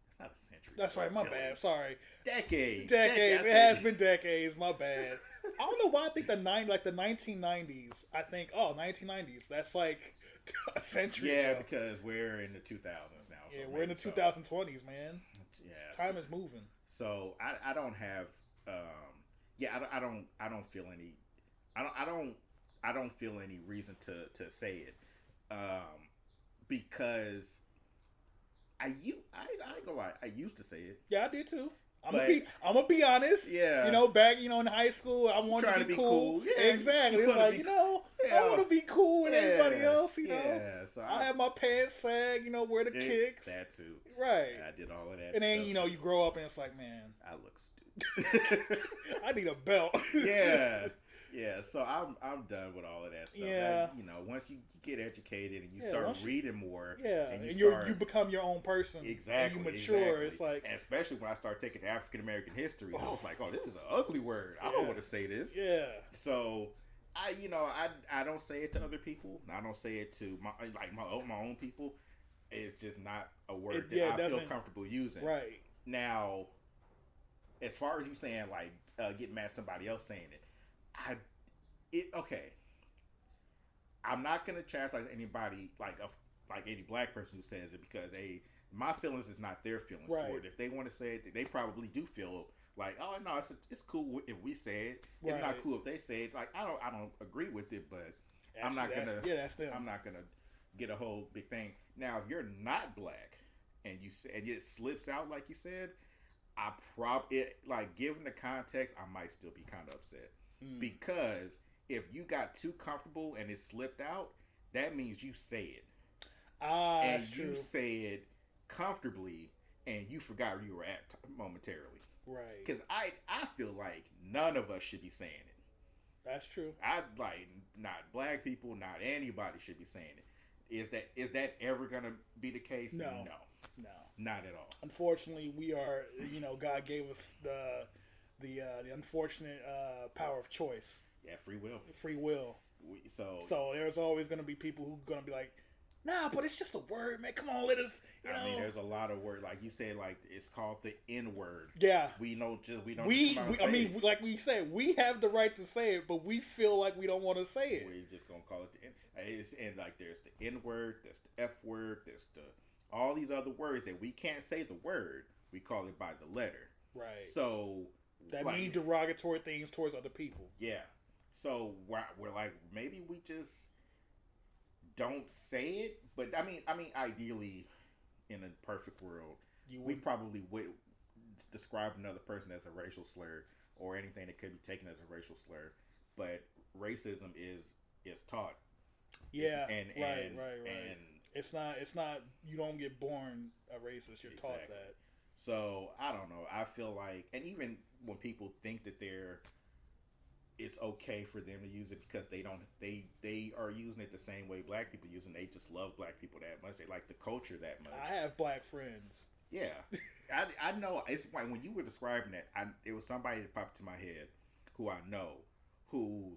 It's not a century. That's right. My bad. Sorry. Decades. It has been decades. My bad. I don't know why I think the 1990s. I think 1990s. That's like a century. Yeah, ago. Because we're in the 2000s now. Yeah, so we're in the 2020s, man. Yeah. Time is moving. So I don't have. I don't feel any. I don't feel any reason to say it, because I ain't gonna lie. I used to say it. Yeah, I did too. I'm gonna be honest. Yeah. You know, back in high school, I wanted to be cool. Yeah, exactly. It's like, Yeah. I want to be cool with everybody else, you know. Yeah, so I have my pants sag, wear the kicks. That too. Right. I did all of that. And then, you grow up and it's like, man. I look stupid. I need a belt. Yeah. Yeah, so I'm done with all of that stuff. Yeah. Once you get educated and you start reading more. Yeah, and you become your own person. Exactly. And you mature. Exactly. It's like. And especially when I start taking African American history, I was like, oh, this is an ugly word. I don't want to say this. Yeah. So I don't say it to other people. I don't say it to my own people. It's just not a word that I feel comfortable using. Right. Now, as far as you saying getting mad at somebody else saying it, okay. I'm not gonna chastise anybody like any black person who says it because my feelings is not their feelings toward it. If they want to say it, they probably do feel like, oh no, it's cool if we say it. It's not cool if they say it. Like I don't agree with it, but I'm not gonna get a whole big thing. Now, if you're not black and it slips out like you said, given the context, I might still be kind of upset. Because if you got too comfortable and it slipped out, that means you say it. And that's you true. say it comfortably and you forgot where you were at momentarily. Right. Because I feel like none of us should be saying it. That's true. Not black people, not anybody should be saying it. Is that ever going to be the case? No. Not at all. Unfortunately, we are, God gave us the unfortunate power of choice. Yeah, free will. Free will. So there's always going to be people who are going to be like, nah, but it's just a word, man. Come on, let us. I mean, there's a lot of words, like you said, like it's called the N word. Yeah. We don't. Like we said, we have the right to say it, but we feel like we don't want to say it. We're just gonna call it the N. And like there's the N word, there's the F word, there's all these other words that we can't say the word. We call it by the letter. Right. So that mean derogatory things towards other people. Yeah. So we're like, maybe we just don't say it. But I mean, ideally, in a perfect world, we probably would describe another person as a racial slur or anything that could be taken as a racial slur. But racism is taught. Yeah. Right. And it's not. You don't get born a racist. You're taught that. So I don't know. I feel like, and even when people think that it's okay for them to use it because they are using it the same way black people use it. They just love black people that much. They like the culture that much. I have black friends. Yeah, I know. It's like when you were describing that, it was somebody that popped to my head who I know who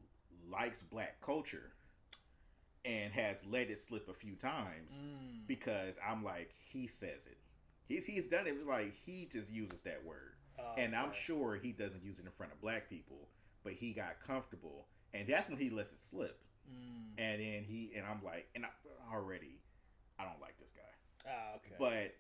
likes black culture and has let it slip a few times because I'm like, he says it. He's done it like he just uses that word, and I'm sure he doesn't use it in front of black people. But he got comfortable, and that's when he lets it slip. And then I'm like, I don't like this guy. Okay. But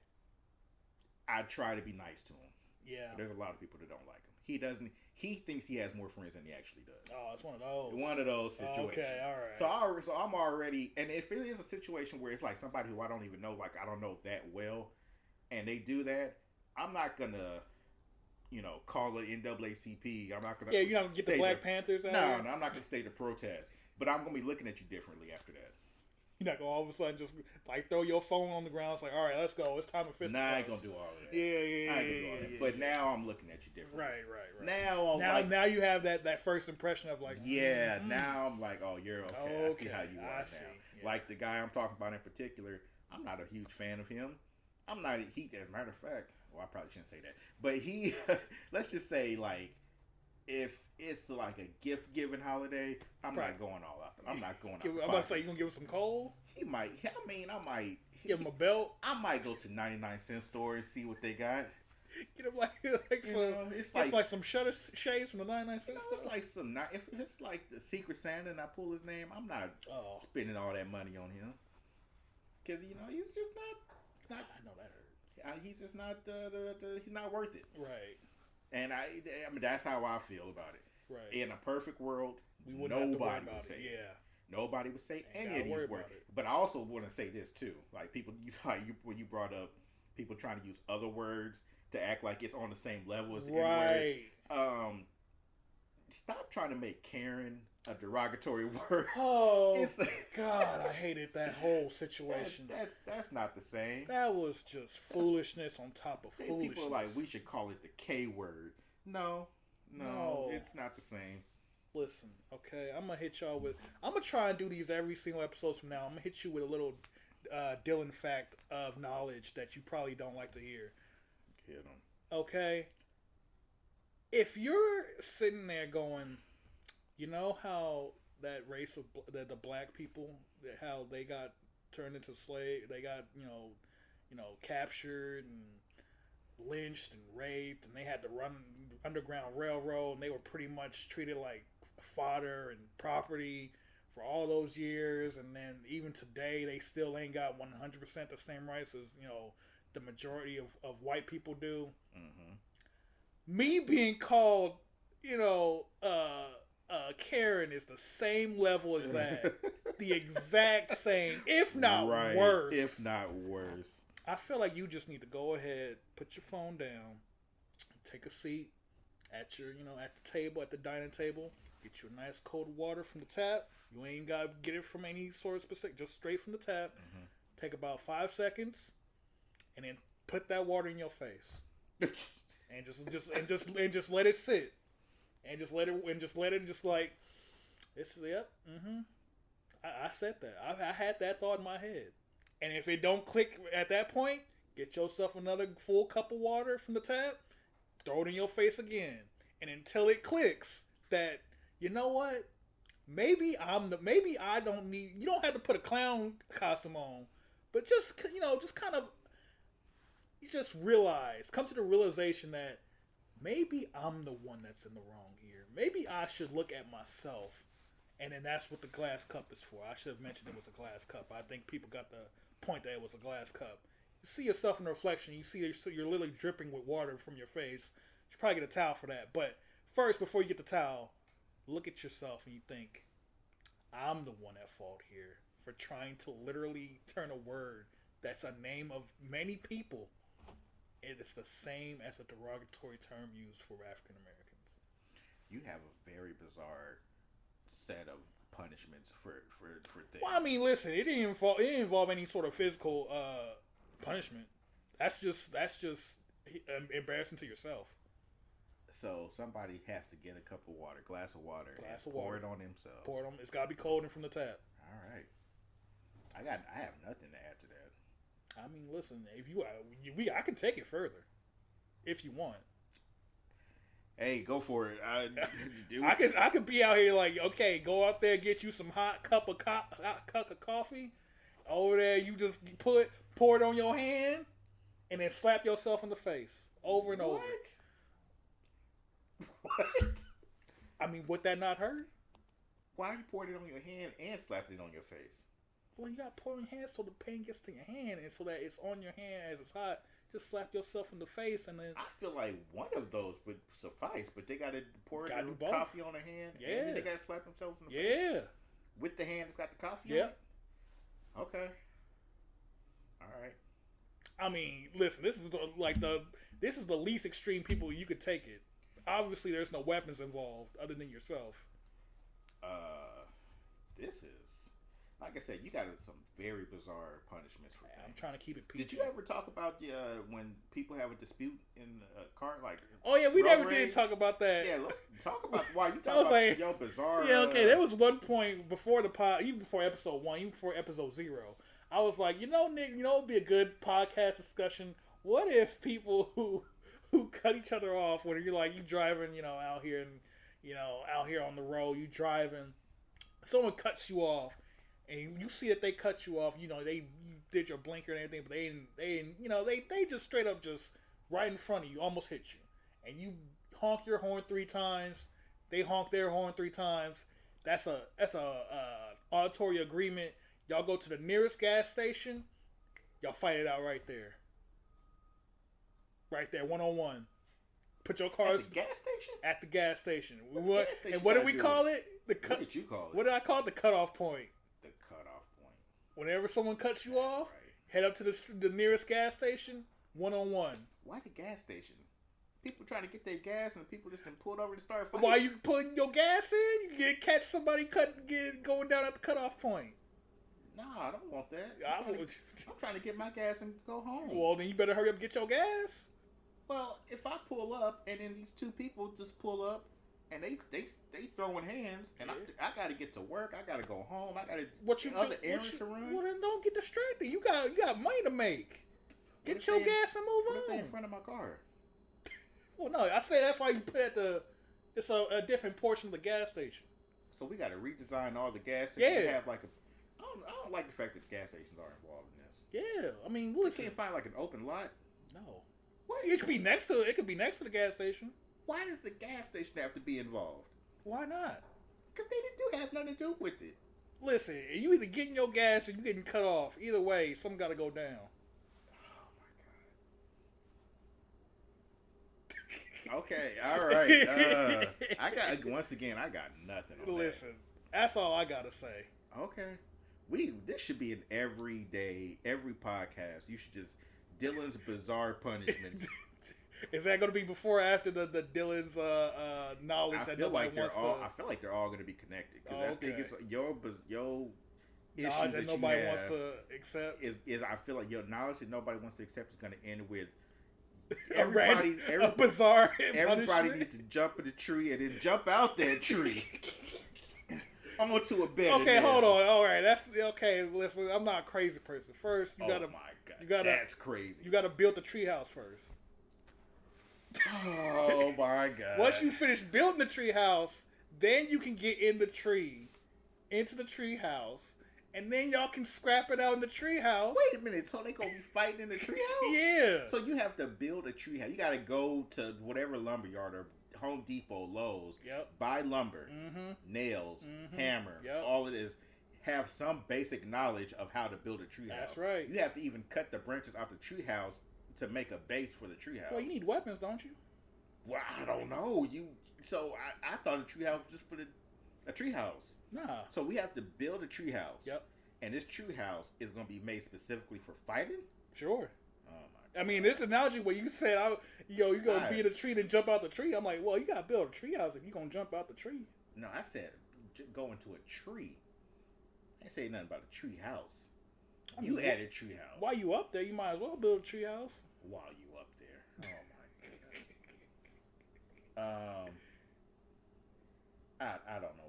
I try to be nice to him. Yeah. But there's a lot of people that don't like him. He doesn't. He thinks he has more friends than he actually does. Oh, it's one of those. One of those situations. Okay, all right. So I'm already, and if it is a situation where it's like somebody who I don't even know, like I don't know that well, and they do that, I'm not gonna. Call it NAACP. I'm not gonna. Yeah, you're not gonna get the Black Panthers out. No, I'm not gonna stage a protest. But I'm gonna be looking at you differently after that. You're not gonna all of a sudden just like throw your phone on the ground. It's like, all right, let's go. It's time for fist. Nah, I ain't gonna do all of that. Yeah. I ain't gonna do all that. But now I'm looking at you differently. Right. Now you have that first impression of like. Yeah. Now I'm like, oh, you're okay. Okay. I see how you are now. Yeah. Like the guy I'm talking about in particular, I'm not a huge fan of him. I'm not. As a matter of fact. Well, I probably shouldn't say that. But let's just say, like, if it's like a gift-giving holiday, I'm not going all out. I'm not going out. I'm about to say, you going to give him some coal? He might. I might. Give him a belt? I might go to 99-cent store and see what they got. Get him it's like some shutter shades from the 99-cent store? It's like if it's like the Secret Santa and I pull his name, I'm not spending all that money on him. Because, he's just not. I know that hurt. He's just not he's not worth it. Right. And I mean that's how I feel about it. Right. In a perfect world, nobody would say it. Yeah. Nobody would say any of these words. But I also want to say this too. Like people when you brought up people trying to use other words to act like it's on the same level as the N-word. Stop trying to make Karen a derogatory word. Oh God, I hated that whole situation. That's not the same. That was just foolishness on top of foolishness. People are like, we should call it the K word. No, it's not the same. Listen, okay, I'm gonna try and do these every single episode from now. I'm gonna hit you with a little Dillon fact of knowledge that you probably don't like to hear. Hit them. Okay, if you're sitting there going, you know how that race of the black people, how they got turned into slave, they got captured and lynched and raped, and they had to run Underground Railroad, and they were pretty much treated like fodder and property for all those years, and then even today they still ain't got 100% the same rights as the majority of white people do. Mm-hmm. Me being called Karen is the same level as that. The exact same, if not worse. If not worse. I feel like you just need to go ahead, put your phone down, take a seat at your, at the table, at the dining table, get you a nice cold water from the tap. You ain't got to get it from any sort of specific, just straight from the tap. Mm-hmm. Take about 5 seconds, and then put that water in your face, and just let it sit. And just let it just like, this is, yep, mm-hmm. I said that. I had that thought in my head. And if it don't click at that point, get yourself another full cup of water from the tap, throw it in your face again. And until it clicks that, you know what? Maybe I don't need, you don't have to put a clown costume on, but just kind of, you just come to the realization that maybe I'm the one that's in the wrong here. Maybe I should look at myself, and then that's what the glass cup is for. I should have mentioned it was a glass cup. I think people got the point that it was a glass cup. You see yourself in the reflection. You see you're literally dripping with water from your face. You should probably get a towel for that. But first, before you get the towel, look at yourself and you think, I'm the one at fault here for trying to literally turn a word that's a name of many people. It is the same as a derogatory term used for African Americans. You have a very bizarre set of punishments for things. Well, I mean, listen, it didn't involve any sort of physical punishment. That's just embarrassing to yourself. So somebody has to get a cup of water, glass of water, pour it on themselves. Pour it on. It's gotta be cold and from the tap. All right. I have nothing to add to that. I mean, listen, if I can take it further, if you want. Hey, go for it. I could be out here like, okay, go out there, get you some hot cup of coffee. Over there, you just pour it on your hand, and then slap yourself in the face over and over. What? I mean, would that not hurt? Why you poured it on your hand and slapped it on your face? Well, you got to pour it on your hand so the pain gets to your hand, and so that it's on your hand as it's hot. Just slap yourself in the face, and then I feel like one of those would suffice, but they got to pour coffee on their hand, yeah, and then they got to slap themselves in the face. Yeah, with the hand that's got the coffee. Yeah. On it? Okay. All right. I mean, listen, this is the least extreme people you could take it. Obviously, there's no weapons involved other than yourself. This is, like I said, you got some very bizarre punishments for things. I'm trying to keep it PG. Did you ever talk about when people have a dispute in a car? Like, oh yeah, we never did talk about that. Yeah, let's talk about why you talk about your bizarre. Yeah, okay. There was one point before the pod, even before episode 1, even before episode 0. I was like, Nick, it'd be a good podcast discussion. What if people who cut each other off when you driving, out here and out here on the road, you driving, someone cuts you off, and you see that they cut you off. You did your blinker and everything, but they just straight up just right in front of you, almost hit you, and you honk your horn 3 times. They honk their horn 3 times. That's a auditory agreement. Y'all go to the nearest gas station. Y'all fight it out right there. Right there, 1-on-1. Put your cars at the gas station. At the gas station. Gas station and what do we call it? What did you call it? What did I call it? The cutoff point. The cutoff point. Whenever someone cuts you off, head up to the nearest gas station. 1-on-1. Why the gas station? people trying to get their gas and people just been pulled over to start fighting. Why you putting your gas in? You catch somebody going down at the cutoff point. Nah, I don't want that. I'm trying to get my gas and go home. Well, then you better hurry up and get your gas. Well, if I pull up and then these two people just pull up and they throwing hands and I got to get to work, I got to go home, I got to other errands to run. Well, then don't get distracted. You got money to make. Get your gas and move on. What if they in front of my car? Well, no, I say that's why you put it's a different portion of the gas station. So we got to redesign all the gas stations. Yeah. Have like I don't like the fact that gas stations are involved in this. Yeah, I mean, listen. You can't find like an open lot. No. Well, it could be next to the gas station. Why does the gas station have to be involved? Why not? Because they didn't have nothing to do with it. Listen, you either getting your gas or you getting cut off. Either way, something got to go down. Okay, all right. I got nothing on Listen, that's all I gotta say. Okay, this should be an every podcast. You should just Dillon's bizarre punishments. Is that gonna be before or after the Dillon's knowledge that nobody wants to? I feel like they're all gonna be connected because I think it's your issue knowledge that nobody you wants have to accept. Is I feel like your knowledge that nobody wants to accept is gonna end with. Everybody bizarre. Everybody needs to jump in the tree and then jump out that tree onto a bed. Okay, hold on. All right, that's okay. Listen, I'm not a crazy person. First, my God, that's crazy. You gotta build the treehouse first. Oh my God! Once you finish building the treehouse, then you can get into the treehouse. And then y'all can scrap it out in the treehouse. Wait a minute, so they gonna be fighting in the treehouse? Yeah. So you have to build a treehouse. You gotta go to whatever lumberyard or Home Depot, Lowe's. Yep. Buy lumber, nails, hammer, all it is. Have some basic knowledge of how to build a treehouse. That's right. You have to even cut the branches off the treehouse to make a base for the treehouse. Well, you need weapons, don't you? Well, I don't know. So I thought a treehouse was just for a treehouse. Nah. So we have to build a treehouse. Yep. And this treehouse is going to be made specifically for fighting? Sure. Oh my God. I mean, this analogy where you said, you're going to be in a tree and jump out the tree. I'm like, well, you got to build a treehouse if you're going to jump out the tree. No, I said go into a tree. I didn't say nothing about a treehouse. You added treehouse. While you up there, you might as well build a treehouse. While you up there. Oh my God. I don't know.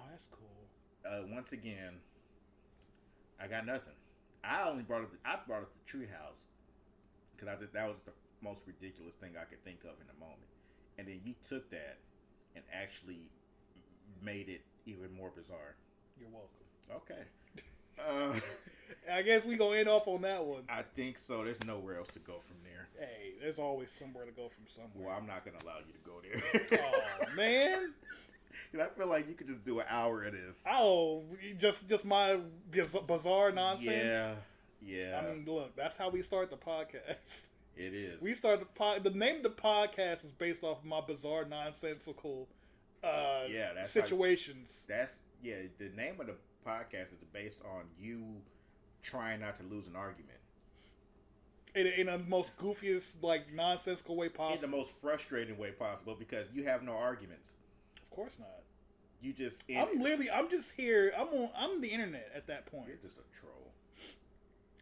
Oh, that's cool. Once again, I got nothing. I brought up the treehouse because that was the most ridiculous thing I could think of in the moment, and then you took that and actually made it even more bizarre. You're welcome. Okay. I guess we gonna end off on that one. I think so. There's nowhere else to go from there. Hey, there's always somewhere to go from somewhere. Well, I'm not gonna allow you to go there. Oh man. I feel like you could just do an hour of this. Oh, just my bizarre nonsense. Yeah. I mean, look, that's how we start the podcast. It is. We start the name of the podcast is based off of my bizarre, nonsensical situations. The name of the podcast is based on you trying not to lose an argument. In the most goofiest, nonsensical way possible. In the most frustrating way possible because you have no arguments. Of course not. You just. I'm just here. I'm the internet at that point. You're just a troll.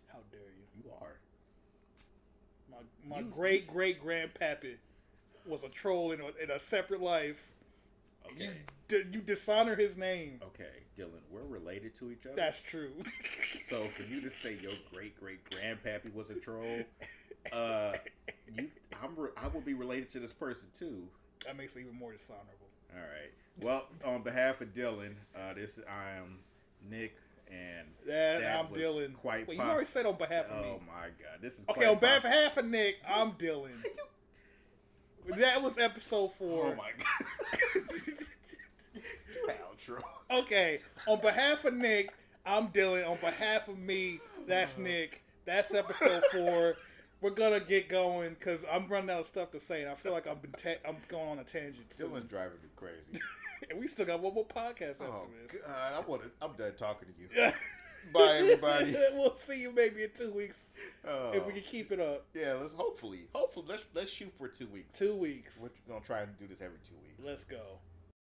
How dare you? You are. My great grandpappy was a troll in a separate life. Okay. You dishonor his name. Okay, Dillon, we're related to each other. That's true. So for you to say your great grandpappy was a troll, I will be related to this person too. That makes it even more dishonorable. All right. Well, on behalf of Dillon, I am Nick, and I'm Dillon. Quite you already said on behalf of me. Oh my God, this is okay. On behalf of Nick, I'm Dillon. That was episode 4. Oh my God. Outro. Okay, on behalf of Nick, I'm Dillon. On behalf of me, that's Nick. That's episode 4. We're gonna get going because I'm running out of stuff to say, and I feel like I'm going on a tangent. Dillon's driving me crazy. And we still got one more podcast after this. God, I'm done talking to you. Bye, everybody. We'll see you maybe in 2 weeks if we can keep it up. Yeah, hopefully let's shoot for 2 weeks. 2 weeks. We're gonna try and do this every 2 weeks. Let's go.